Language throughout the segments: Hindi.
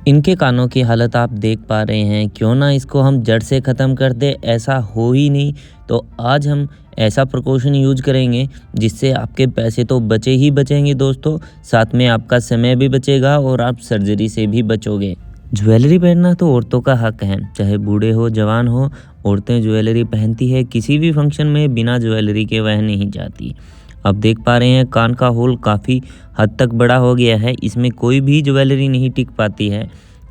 इनके कानों की हालत आप देख पा रहे हैं, क्यों ना इसको हम जड़ से ख़त्म कर दें, ऐसा हो ही नहीं तो आज हम ऐसा प्रिकॉशन यूज़ करेंगे जिससे आपके पैसे तो बचे ही बचेंगे दोस्तों, साथ में आपका समय भी बचेगा और आप सर्जरी से भी बचोगे। ज्वेलरी पहनना तो औरतों का हक है, चाहे बूढ़े हो जवान हो, औरतें ज्वेलरी पहनती है। किसी भी फंक्शन में बिना ज्वेलरी के वह नहीं जाती। आप देख पा रहे हैं कान का होल काफ़ी हद तक बड़ा हो गया है, इसमें कोई भी ज्वेलरी नहीं टिक पाती है,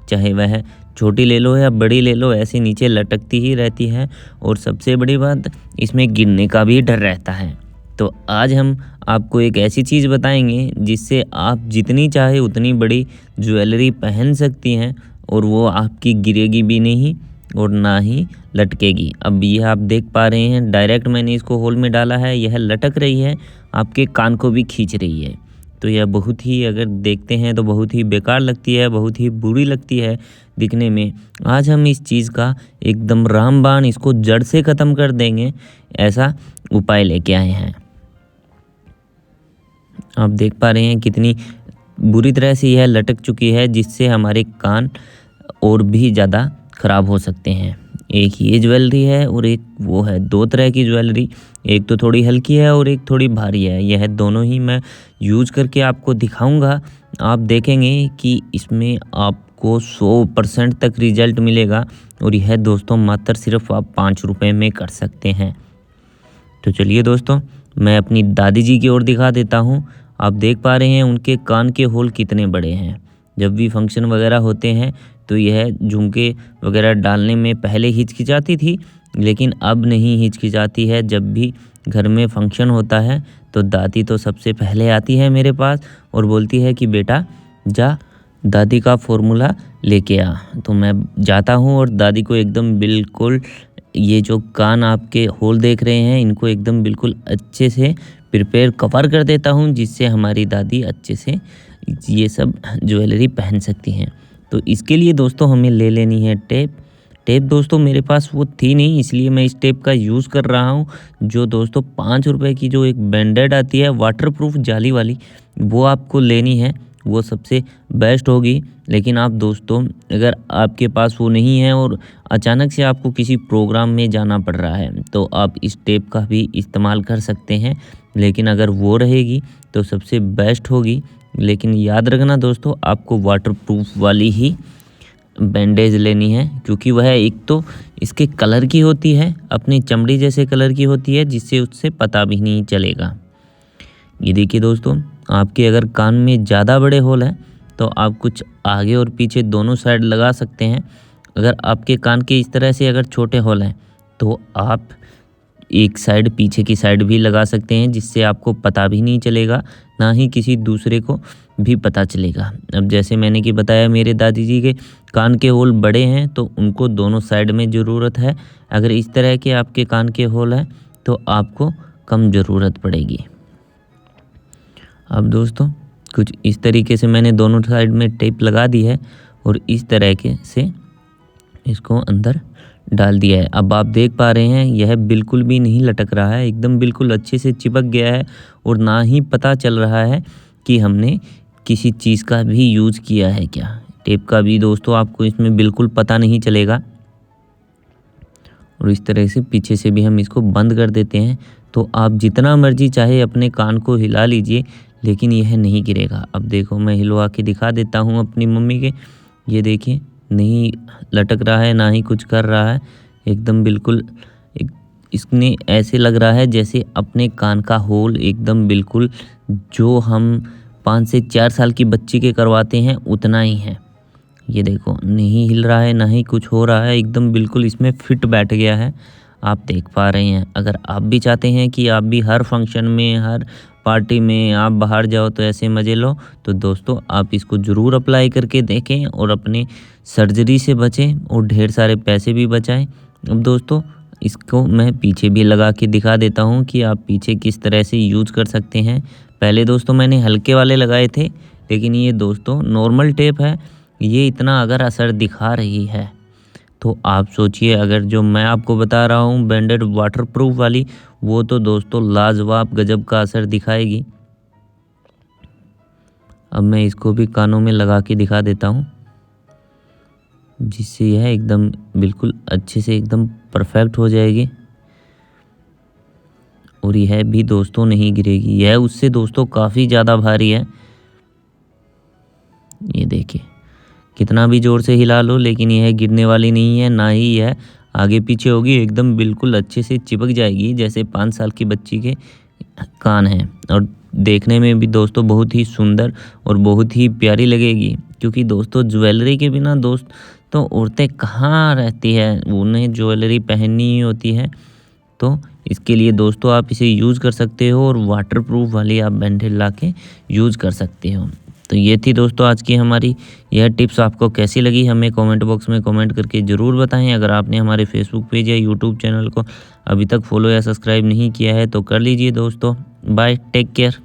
चाहे वह छोटी ले लो या बड़ी ले लो, ऐसे नीचे लटकती ही रहती है। और सबसे बड़ी बात, इसमें गिरने का भी डर रहता है। तो आज हम आपको एक ऐसी चीज़ बताएंगे जिससे आप जितनी चाहे उतनी बड़ी ज्वेलरी पहन सकती हैं और वो आपकी गिरेगी भी नहीं और ना ही लटकेगी। अब ये आप देख पा रहे हैं, डायरेक्ट मैंने इसको होल में डाला है, यह लटक रही है, आपके कान को भी खींच रही है। तो यह बहुत ही, अगर देखते हैं तो बहुत ही बेकार लगती है, बहुत ही बुरी लगती है दिखने में। आज हम इस चीज़ का एकदम रामबाण इसको जड़ से ख़त्म कर देंगे, ऐसा उपाय लेके आए हैं। आप देख पा रहे हैं कितनी बुरी तरह से यह लटक चुकी है, जिससे हमारे कान और भी ज़्यादा ख़राब हो सकते हैं। एक ये ज्वेलरी है और एक वो है, दो तरह की ज्वेलरी, एक तो थोड़ी हल्की है और एक थोड़ी भारी है। यह दोनों ही मैं यूज़ करके आपको दिखाऊंगा। आप देखेंगे कि इसमें आपको 100% तक रिजल्ट मिलेगा और यह दोस्तों मात्र सिर्फ आप 5 रुपये में कर सकते हैं। तो चलिए दोस्तों, मैं अपनी दादी जी की ओर दिखा देता हूँ। आप देख पा रहे हैं उनके कान के होल कितने बड़े हैं। जब भी फंक्शन वगैरह होते हैं तो यह झुमके वगैरह डालने में पहले हिचकिचाती थी, लेकिन अब नहीं हिचकिचाती है। जब भी घर में फंक्शन होता है तो दादी तो सबसे पहले आती है मेरे पास और बोलती है कि बेटा जा दादी का फॉर्मूला लेके आ। तो मैं जाता हूँ और दादी को एकदम बिल्कुल, ये जो कान आपके होल देख रहे हैं, इनको एकदम बिल्कुल अच्छे से प्रिपेयर कवर कर देता हूँ, जिससे हमारी दादी अच्छे से ये सब ज्वेलरी पहन सकती हैं। तो इसके लिए दोस्तों हमें ले लेनी है टेप। टेप दोस्तों मेरे पास वो थी नहीं, इसलिए मैं इस टेप का यूज़ कर रहा हूँ, जो दोस्तों 5 रुपए की जो एक बैंडेड आती है वाटरप्रूफ जाली वाली, वो आपको लेनी है, वो सबसे बेस्ट होगी। लेकिन आप दोस्तों, अगर आपके पास वो नहीं है और अचानक से आपको किसी प्रोग्राम में जाना पड़ रहा है तो आप इस टेप का भी इस्तेमाल कर सकते हैं, लेकिन अगर वो रहेगी तो सबसे बेस्ट होगी। लेकिन याद रखना दोस्तों, आपको वाटरप्रूफ वाली ही बैंडेज लेनी है, क्योंकि वह एक तो इसके कलर की होती है, अपनी चमड़ी जैसे कलर की होती है, जिससे उससे पता भी नहीं चलेगा। ये देखिए दोस्तों, आपके अगर कान में ज़्यादा बड़े होल हैं तो आप कुछ आगे और पीछे दोनों साइड लगा सकते हैं। अगर आपके कान के इस तरह से अगर छोटे होल हैं तो आप एक साइड, पीछे की साइड भी लगा सकते हैं, जिससे आपको पता भी नहीं चलेगा, ना ही किसी दूसरे को भी पता चलेगा। अब जैसे मैंने कि बताया, मेरे दादी जी के कान के होल बड़े हैं तो उनको दोनों साइड में ज़रूरत है। अगर इस तरह के आपके कान के होल हैं तो आपको कम ज़रूरत पड़ेगी। अब दोस्तों कुछ इस तरीके से मैंने दोनों साइड में टेप लगा दी है और इस तरह के से इसको अंदर डाल दिया है। अब आप देख पा रहे हैं यह बिल्कुल भी नहीं लटक रहा है, एकदम बिल्कुल अच्छे से चिपक गया है और ना ही पता चल रहा है कि हमने किसी चीज़ का भी यूज़ किया है क्या। टेप का भी दोस्तों आपको इसमें बिल्कुल पता नहीं चलेगा। और इस तरह से पीछे से भी हम इसको बंद कर देते हैं। तो आप जितना मर्जी चाहे अपने कान को हिला लीजिए, लेकिन यह नहीं गिरेगा। अब देखो, मैं हिलवा के दिखा देता हूँ अपनी मम्मी के। ये देखिए, नहीं लटक रहा है, ना ही कुछ कर रहा है, एकदम बिल्कुल एक, इसने ऐसे लग रहा है जैसे अपने कान का होल एकदम बिल्कुल जो हम 5 से 4 साल की बच्ची के करवाते हैं उतना ही है। ये देखो, नहीं हिल रहा है, ना ही कुछ हो रहा है, एकदम बिल्कुल इसमें फिट बैठ गया है। आप देख पा रहे हैं। अगर आप भी चाहते हैं कि आप भी हर फंक्शन में, हर पार्टी में आप बाहर जाओ तो ऐसे मज़े लो, तो दोस्तों आप इसको ज़रूर अप्लाई करके देखें और अपने सर्जरी से बचें और ढेर सारे पैसे भी बचाएं। अब दोस्तों इसको मैं पीछे भी लगा के दिखा देता हूँ कि आप पीछे किस तरह से यूज़ कर सकते हैं। पहले दोस्तों मैंने हल्के वाले लगाए थे, लेकिन ये दोस्तों नॉर्मल टेप है, ये इतना अगर असर दिखा रही है तो आप सोचिए, अगर जो मैं आपको बता रहा हूँ बैंडेड वाटरप्रूफ वाली, वो तो दोस्तों लाजवाब गजब का असर दिखाएगी। अब मैं इसको भी कानों में लगा के दिखा देता हूँ। जिससे यह एकदम बिल्कुल अच्छे से एकदम परफेक्ट हो जाएगी। और यह भी दोस्तों नहीं गिरेगी, यह उससे दोस्तों काफ़ी ज़्यादा भारी है। ये देखिए कितना भी ज़ोर से हिला लो लेकिन यह गिरने वाली नहीं है, ना ही यह आगे पीछे होगी, एकदम बिल्कुल अच्छे से चिपक जाएगी जैसे 5 साल की बच्ची के कान हैं। और देखने में भी दोस्तों बहुत ही सुंदर और बहुत ही प्यारी लगेगी, क्योंकि दोस्तों ज्वेलरी के बिना दोस्तों औरतें कहाँ रहती है, उन्हें ज्वेलरी पहननी ही होती है। तो इसके लिए दोस्तों आप इसे यूज़ कर सकते हो और वाटरप्रूफ वाली आप बैंडेज ला के यूज़ कर सकते हो। तो ये थी दोस्तों आज की हमारी यह टिप्स। आपको कैसी लगी हमें कमेंट बॉक्स में कमेंट करके ज़रूर बताएं। अगर आपने हमारे फेसबुक पेज या यूट्यूब चैनल को अभी तक फॉलो या सब्सक्राइब नहीं किया है तो कर लीजिए दोस्तों। Bye, take care.